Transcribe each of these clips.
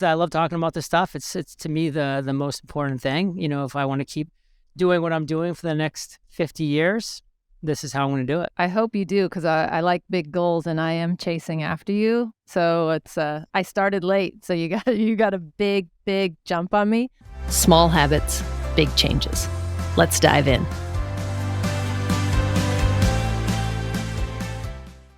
I love talking about this stuff. It's to me the most important thing. If I want to keep doing what I'm doing for the next 50 years, this is how I'm going to do it. I hope you do, because I like big goals and I am chasing after you. So it's I started late, so you got a big jump on me. Small habits, big changes. Let's dive in.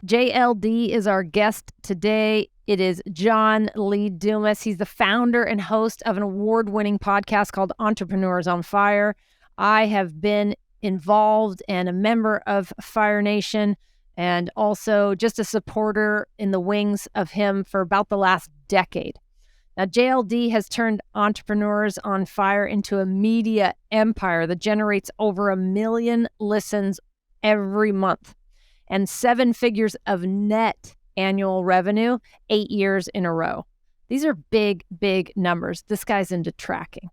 JLD is our guest today. It is John Lee Dumas. He's the founder and host of an award-winning podcast called Entrepreneurs on Fire. I have been involved and a member of Fire Nation, and also just a supporter in the wings of him for about the last decade. Now, JLD has turned Entrepreneurs on Fire into a media empire that generates over 1 million listens every month and 7 figures of net annual revenue 8 years in a row. These are big numbers. This guy's into tracking.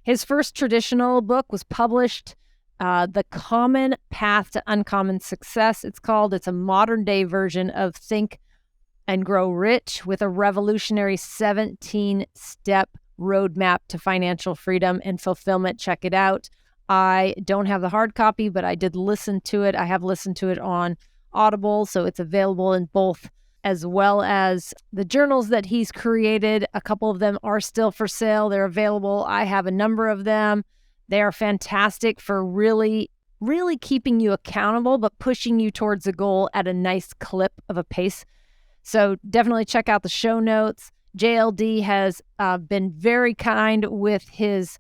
His first traditional book was published, The Common Path to Uncommon Success. It's a modern day version of Think and Grow Rich with a revolutionary 17-step roadmap to financial freedom and fulfillment. Check it out. I don't have the hard copy, but I did listen to it. I have listened to it on Audible, so it's available in both, as well as the journals that he's created. A couple of them are still for sale. They're available. I have a number of them. They are fantastic for really keeping you accountable, but pushing you towards a goal at a nice clip of a pace. So definitely check out the show notes. JLD has been very kind with his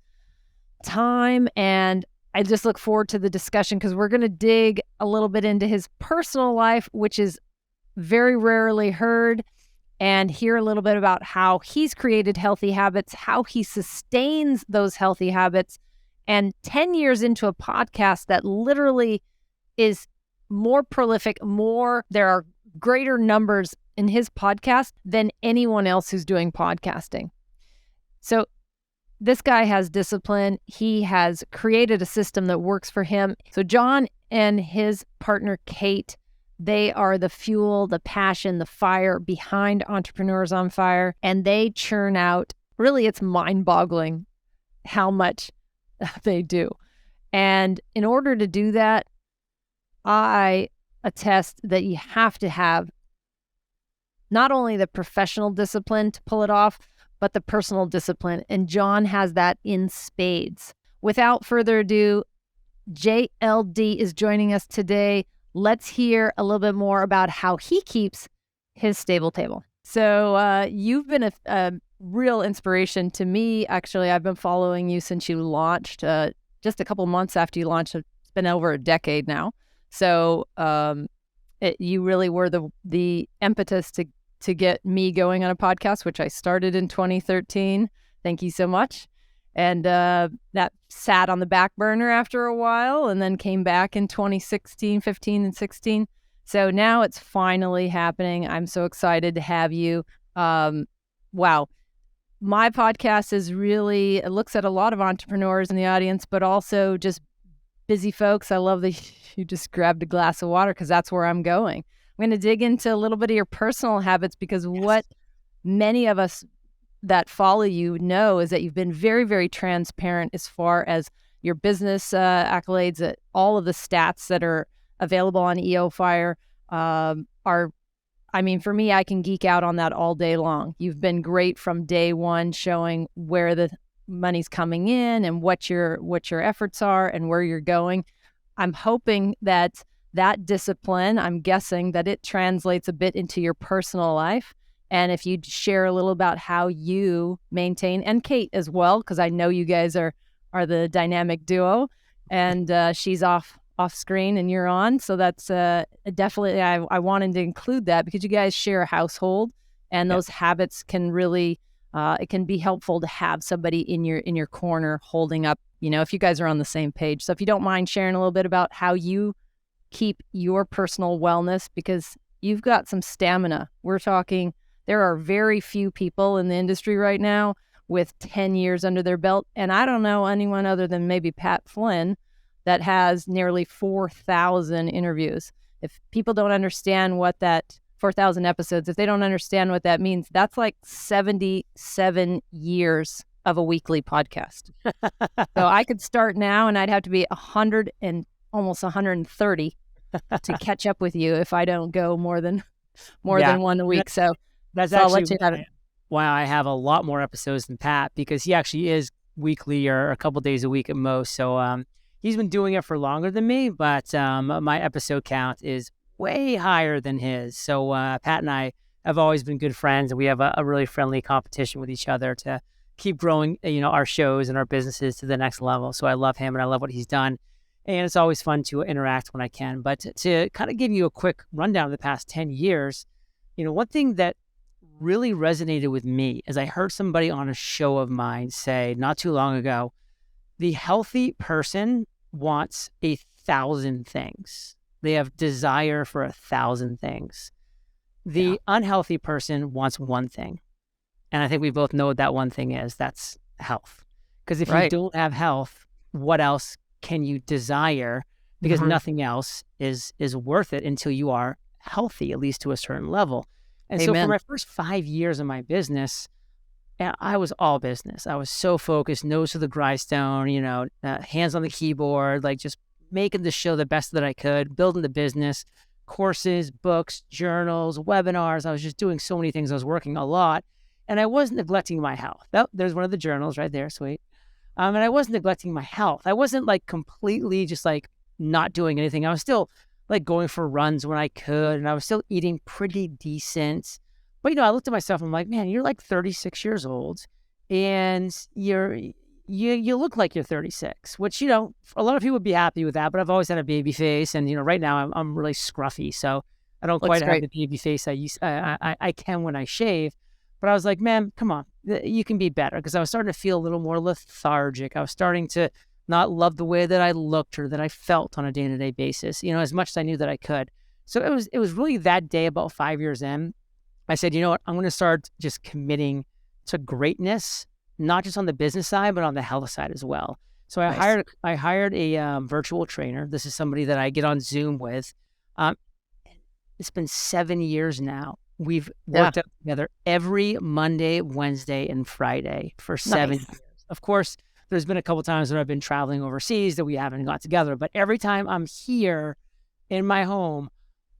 time, and I just look forward to the discussion because we're going to dig a little bit into his personal life, which is very rarely heard, and hear a little bit about how he's created healthy habits, how he sustains those healthy habits, and 10 years into a podcast that literally is more prolific, there are greater numbers in his podcast than anyone else who's doing podcasting. So this guy has discipline. He has created a system that works for him. So John and his partner, Kate, they are the fuel, the passion, the fire behind Entrepreneurs on Fire. And they churn out, really, it's mind-boggling how much they do. And in order to do that, I attest that you have to have not only the professional discipline to pull it off, but the personal discipline. And John has that in spades. Without further ado, JLD is joining us today. Let's hear a little bit more about how he keeps his stable table. So you've been a real inspiration to me. Actually, I've been following you since you launched, just a couple months after you launched. It's been over a decade now. So you really were the impetus to get me going on a podcast, which I started in 2013. Thank you so much. And that sat on the back burner after a while and then came back in 2016, 15, and 16. So now it's finally happening. I'm so excited to have you. Wow. My podcast it looks at a lot of entrepreneurs in the audience, but also just busy folks. I love that you just grabbed a glass of water because that's where I'm going. I'm going to dig into a little bit of your personal habits because what many of us that follow you know is that you've been very, very transparent as far as your business accolades. All of the stats that are available on EO Fire for me, I can geek out on that all day long. You've been great from day one, showing where the money's coming in and what your efforts are and where you're going. I'm hoping that discipline, I'm guessing that it translates a bit into your personal life. And if you'd share a little about how you maintain, and Kate as well, because I know you guys are the dynamic duo, and she's off screen and you're on. So that's definitely, I wanted to include that because you guys share a household, and those habits can really, it can be helpful to have somebody in your corner holding up, if you guys are on the same page. So if you don't mind sharing a little bit about how you keep your personal wellness, because you've got some stamina. We're talking, there are very few people in the industry right now with 10 years under their belt. And I don't know anyone other than maybe Pat Flynn that has nearly 4,000 interviews. If people don't understand what that 4,000 episodes. If they don't understand what that means, that's like 77 years of a weekly podcast. So I could start now and I'd have to be 100 and almost 130 to catch up with you if I don't go more than one a week. So that's I'll let actually you have it. why I have a lot more episodes than Pat, because he actually is weekly or a couple days a week at most. So he's been doing it for longer than me, but my episode count is way higher than his. So Pat and I have always been good friends, and we have a really friendly competition with each other to keep growing, our shows and our businesses to the next level. So I love him and I love what he's done. And it's always fun to interact when I can. But to kind of give you a quick rundown of the past 10 years, one thing that really resonated with me is I heard somebody on a show of mine say not too long ago, the healthy person wants 1,000 things. They have desire for 1,000 things. The unhealthy person wants one thing. And I think we both know what that one thing is. That's health. Because if you don't have health, what else can you desire? Because nothing else is worth it until you are healthy, at least to a certain level. And so for my first 5 years of my business, I was all business. I was so focused, nose to the grindstone, hands on the keyboard, like just making the show the best that I could, building the business, courses, books, journals, webinars. I was just doing so many things. I was working a lot, and I wasn't neglecting my health. Oh, there's one of the journals right there. Sweet. And I wasn't neglecting my health. I wasn't like completely just like not doing anything. I was still like going for runs when I could, and I was still eating pretty decent. But, I looked at myself and I'm like, man, you're like 36 years old and you look like you're 36, which, a lot of people would be happy with that, but I've always had a baby face. And, right now I'm really scruffy. So I don't quite have the baby face I can when I shave. But I was like, man, come on, you can be better. Because I was starting to feel a little more lethargic. I was starting to not love the way that I looked or that I felt on a day-to-day basis, as much as I knew that I could. So it was really that day, about 5 years in, I said, you know what, I'm going to start just committing to greatness, not just on the business side, but on the health side as well. So I hired a virtual trainer. This is somebody that I get on Zoom with. It's been 7 years now. We've worked out together every Monday, Wednesday, and Friday for 7 years. Of course, there's been a couple times when I've been traveling overseas that we haven't got together, but every time I'm here in my home,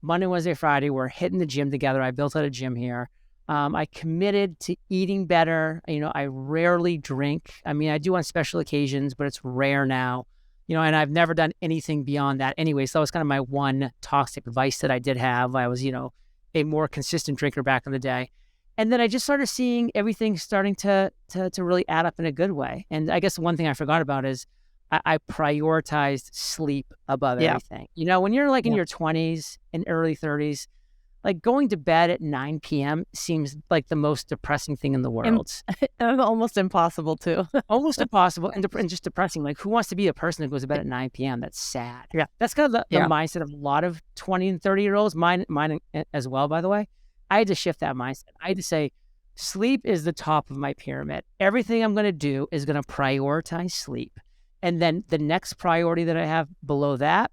Monday, Wednesday, Friday, we're hitting the gym together. I built out a gym here. I committed to eating better. I rarely drink. I mean, I do on special occasions, but it's rare now. And I've never done anything beyond that anyway. So that was kind of my one toxic vice that I did have. I was, a more consistent drinker back in the day. And then I just started seeing everything starting to really add up in a good way. And I guess one thing I forgot about is I prioritized sleep above everything. When you're like in your 20s and early 30s, like going to bed at 9 p.m. seems like the most depressing thing in the world. Almost impossible too. Almost impossible and just depressing. Like, who wants to be a person that goes to bed at 9 p.m.? That's sad. Yeah. That's kind of the mindset of a lot of 20 and 30-year-olds, mine as well, by the way. I had to shift that mindset. I had to say, sleep is the top of my pyramid. Everything I'm going to do is going to prioritize sleep. And then the next priority that I have below that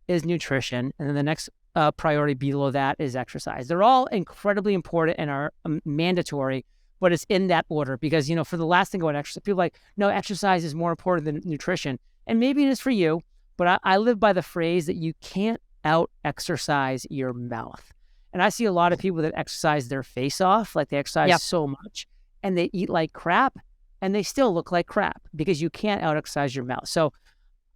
is nutrition. And then the next priority below that is exercise. They're all incredibly important and are mandatory, but it's in that order because, for the last thing about exercise, people are like, no, exercise is more important than nutrition. And maybe it is for you, but I live by the phrase that you can't out-exercise your mouth. And I see a lot of people that exercise their face off, like they exercise so much and they eat like crap and they still look like crap because you can't out-exercise your mouth. So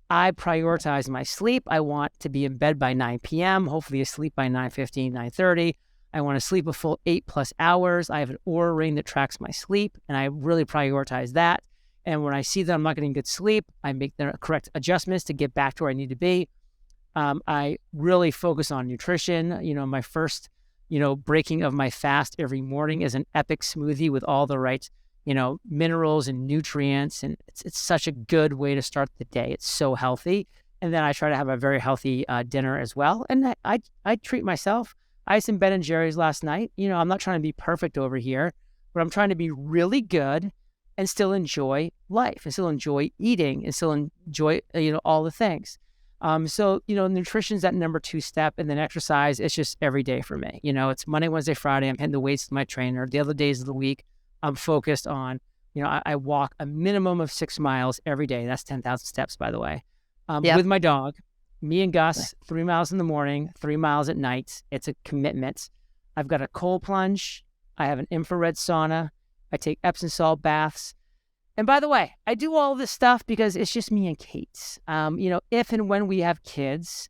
I prioritize my sleep. I want to be in bed by 9 p.m., hopefully asleep by 9:15, 9:30. I want to sleep a full 8+ hours. I have an Oura ring that tracks my sleep, and I really prioritize that. And when I see that I'm not getting good sleep, I make the correct adjustments to get back to where I need to be. I really focus on nutrition. My first, breaking of my fast every morning is an epic smoothie with all the right minerals and nutrients. And it's such a good way to start the day. It's so healthy. And then I try to have a very healthy dinner as well. And I treat myself. I had some Ben & Jerry's last night. I'm not trying to be perfect over here, but I'm trying to be really good and still enjoy life and still enjoy eating and still enjoy, all the things. So, nutrition's that number 2 step, and then exercise, it's just every day for me. It's Monday, Wednesday, Friday. I'm hitting the weights with my trainer. The other days of the week, I'm focused on, I walk a minimum of 6 miles every day. That's 10,000 steps, by the way, with my dog. Me and Gus, 3 miles in the morning, 3 miles at night. It's a commitment. I've got a cold plunge. I have an infrared sauna. I take Epsom salt baths. And by the way, I do all this stuff because it's just me and Kate. If and when we have kids,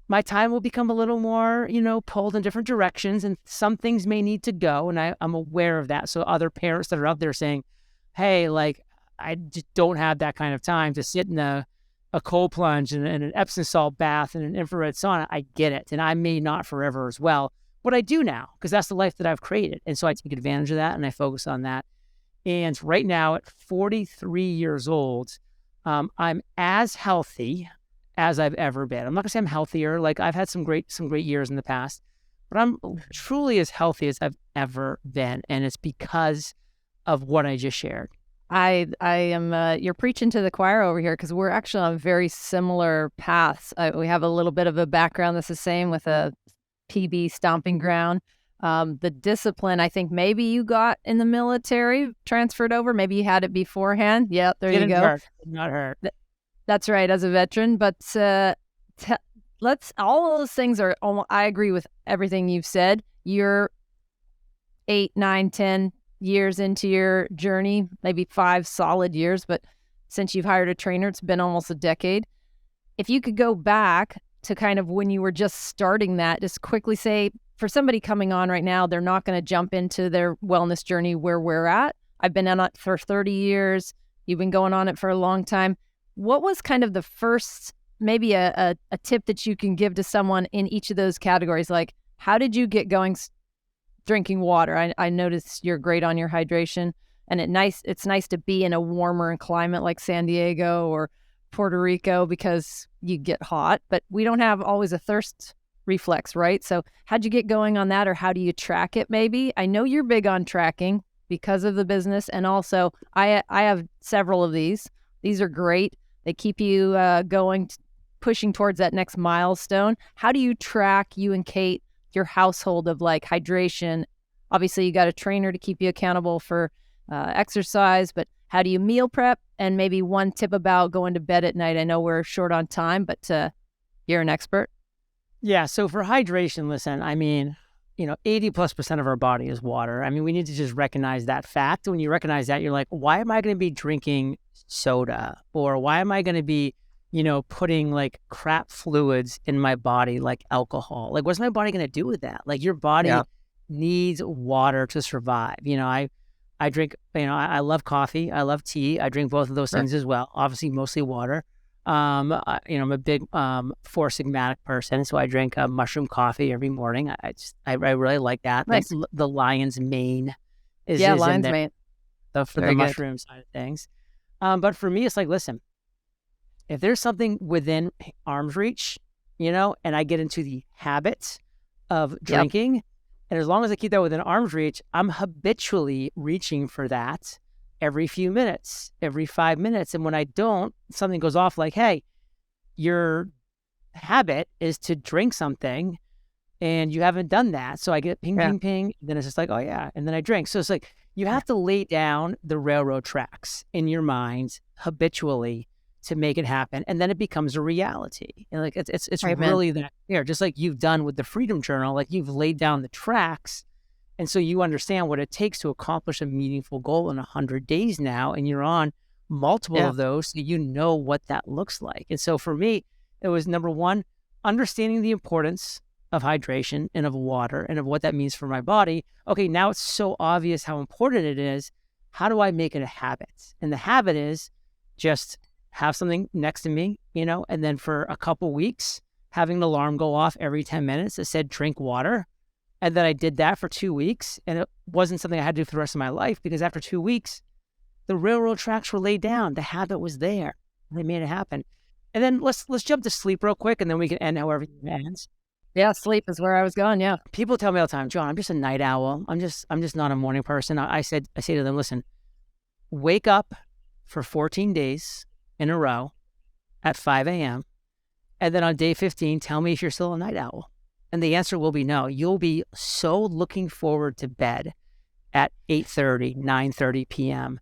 my time will become a little more, pulled in different directions, and some things may need to go. And I'm aware of that. So other parents that are out there saying, hey, like, I just don't have that kind of time to sit in a cold plunge and an Epsom salt bath and an infrared sauna. I get it. And I may not forever as well, but I do now because that's the life that I've created. And so I take advantage of that and I focus on that. And right now at 43 years old, I'm as healthy as I've ever been. I'm not gonna say I'm healthier. Like, I've had some great years in the past, but I'm truly as healthy as I've ever been. And it's because of what I just shared. I am, you're preaching to the choir over here, because we're actually on very similar paths. We have a little bit of a background that's the same, with a PB stomping ground. The discipline, I think maybe you got in the military, transferred over. Maybe you had it beforehand. Yeah, there you go. Hurt. Did not hurt. That's right, as a veteran. But all of those things are, I agree with everything you've said. You're 8, 9, 10 years into your journey, maybe 5 solid years, but since you've hired a trainer, it's been almost a decade. If you could go back to kind of when you were just starting that, just quickly say, for somebody coming on right now, they're not going to jump into their wellness journey where we're at. I've been on it for 30 years. You've been going on it for a long time. What was kind of the first, maybe a tip that you can give to someone in each of those categories? Like, how did you get going drinking water? I noticed you're great on your hydration, and it's nice to be in a warmer climate like San Diego or Puerto Rico, because you get hot, but we don't have always a thirst reflex, right? So how'd you get going on that, or how do you track it maybe? I know you're big on tracking because of the business, and also I have several of these. These are great. They keep you going, pushing towards that next milestone. How do you track, you and Kate, your household of like hydration? Obviously you got a trainer to keep you accountable for exercise, but how do you meal prep? And maybe one tip about going to bed at night. I know we're short on time, but you're an expert. Yeah. So for hydration, listen, I mean, 80+% of our body is water. I mean, we need to just recognize that fact. When you recognize that, you're like, why am I going to be drinking soda? Or why am I going to be, putting like crap fluids in my body, like alcohol? Like, what's my body going to do with that? Like, your body needs water to survive. I drink, I love coffee. I love tea. I drink both of those things as well. Obviously, mostly water. I'm a big Four Sigmatic person, so I drink mushroom coffee every morning. I really like that. Nice. Like, the lion's mane is lion's in there, mane for the mushroom side of things. But for me, it's like, listen, if there's something within arm's reach, and I get into the habit of drinking, and as long as I keep that within arm's reach, I'm habitually reaching for that every few minutes, every 5 minutes. And when I don't, something goes off like, hey, your habit is to drink something and you haven't done that. So I get ping, ping, ping. Then it's just like, oh yeah. And then I drink. So it's like, you have to lay down the railroad tracks in your mind habitually to make it happen. And then it becomes a reality. And like, it's right, really that, just like you've done with the Freedom Journal, like you've laid down the tracks. And so you understand what it takes to accomplish a meaningful goal in 100 days now, and you're on multiple of those, so you know what that looks like. And so for me, it was number one, understanding the importance of hydration and of water and of what that means for my body. Okay, now it's so obvious how important it is. How do I make it a habit? And the habit is just have something next to me, and then for a couple weeks, having an alarm go off every 10 minutes that said drink water. And then I did that for 2 weeks, and it wasn't something I had to do for the rest of my life, because after 2 weeks, the railroad tracks were laid down. The habit was there. They made it happen. And then let's jump to sleep real quick, and then we can end however it ends. Yeah, sleep is where I was going. Yeah. People tell me all the time, John, I'm just a night owl. I'm just not a morning person. I say to them, listen, wake up for 14 days in a row at 5 a.m. And then on day 15, tell me if you're still a night owl. And the answer will be no. You'll be so looking forward to bed at 8:30, 9:30 p.m.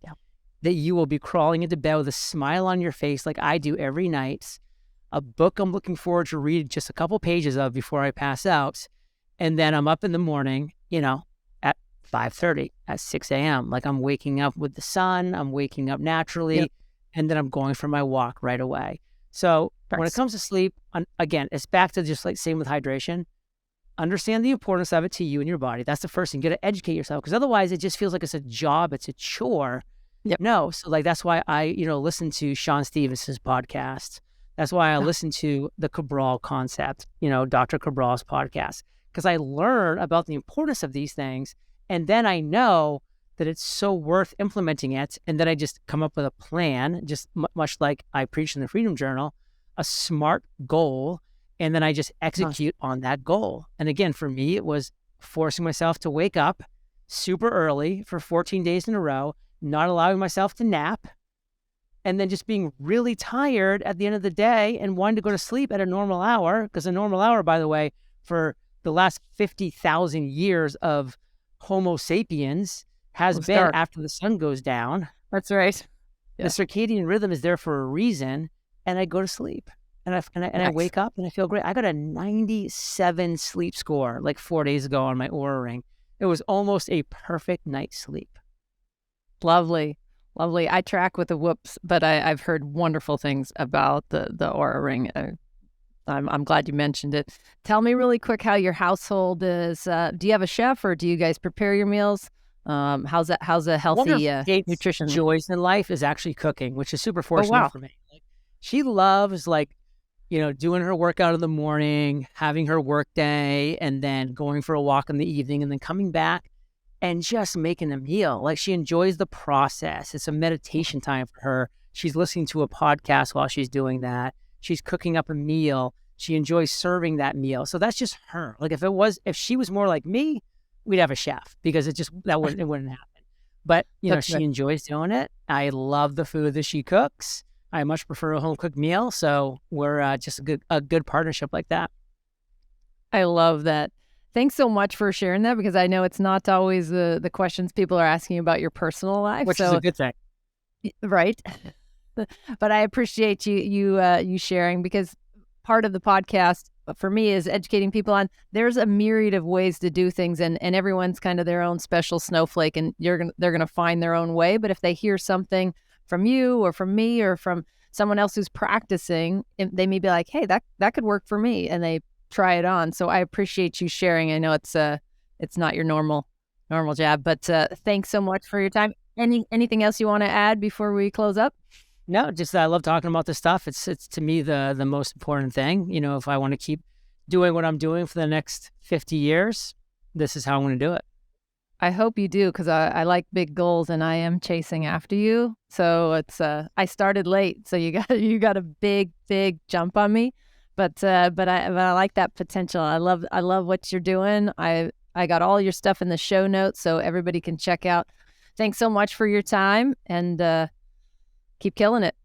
that you will be crawling into bed with a smile on your face like I do every night, a book I'm looking forward to read just a couple pages of before I pass out. And then I'm up in the morning, at 5:30, at 6 a.m. Like I'm waking up with the sun, I'm waking up naturally, and then I'm going for my walk right away. So when it comes to sleep, again, it's back to just like same with hydration. Understand the importance of it to you and your body. That's the first thing. You got to educate yourself, because otherwise it just feels like it's a job, it's a chore. No. So like that's why I, listen to Sean Stevens' podcast. That's why I listen to the Cabral concept, Dr. Cabral's podcast, because I learn about the importance of these things. And then I know that it's so worth implementing it. And then I just come up with a plan, just much like I preach in the Freedom Journal, a SMART goal. And then I just execute on that goal. And again, for me, it was forcing myself to wake up super early for 14 days in a row, not allowing myself to nap, and then just being really tired at the end of the day and wanting to go to sleep at a normal hour. Because a normal hour, by the way, for the last 50,000 years of Homo sapiens has been dark after the sun goes down. That's right. The circadian rhythm is there for a reason, and I go to sleep. And I wake up and I feel great. I got a 97 sleep score like 4 days ago on my Oura Ring. It was almost a perfect night's sleep. Lovely. I track with the Whoops, but I've heard wonderful things about the Oura Ring. I'm glad you mentioned it. Tell me really quick how your household is. Do you have a chef, or do you guys prepare your meals? How's a healthy nutrition? Joys in life is actually cooking, which is super fortunate for me. Like, she loves doing her workout in the morning, having her work day, and then going for a walk in the evening, and then coming back and just making a meal. Like, she enjoys the process. It's a meditation time for her. She's listening to a podcast while she's doing that. She's cooking up a meal. She enjoys serving that meal. So that's just her. Like, if she was more like me, we'd have a chef, because it wouldn't happen. But, she enjoys doing it. I love the food that she cooks. I much prefer a home-cooked meal, so we're just a good partnership like that. I love that. Thanks so much for sharing that, because I know it's not always the questions people are asking about your personal life. Which is a good thing. Right. But I appreciate you sharing, because part of the podcast for me is educating people on there's a myriad of ways to do things, and everyone's kind of their own special snowflake, and they're going to find their own way. But if they hear something from you or from me or from someone else who's practicing, they may be like, hey, that could work for me, and they try it on. So I appreciate you sharing. I know it's not your normal job, but thanks so much for your time. Anything else you want to add before we close up? No, just I love talking about this stuff. It's to me the most important thing. If I want to keep doing what I'm doing for the next 50 years, this is how I'm going to do it. I hope you do, because I like big goals, and I am chasing after you. So it's I started late, so you got a big jump on me, but I like that potential. I love what you're doing. I got all your stuff in the show notes, so everybody can check out. Thanks so much for your time, and keep killing it.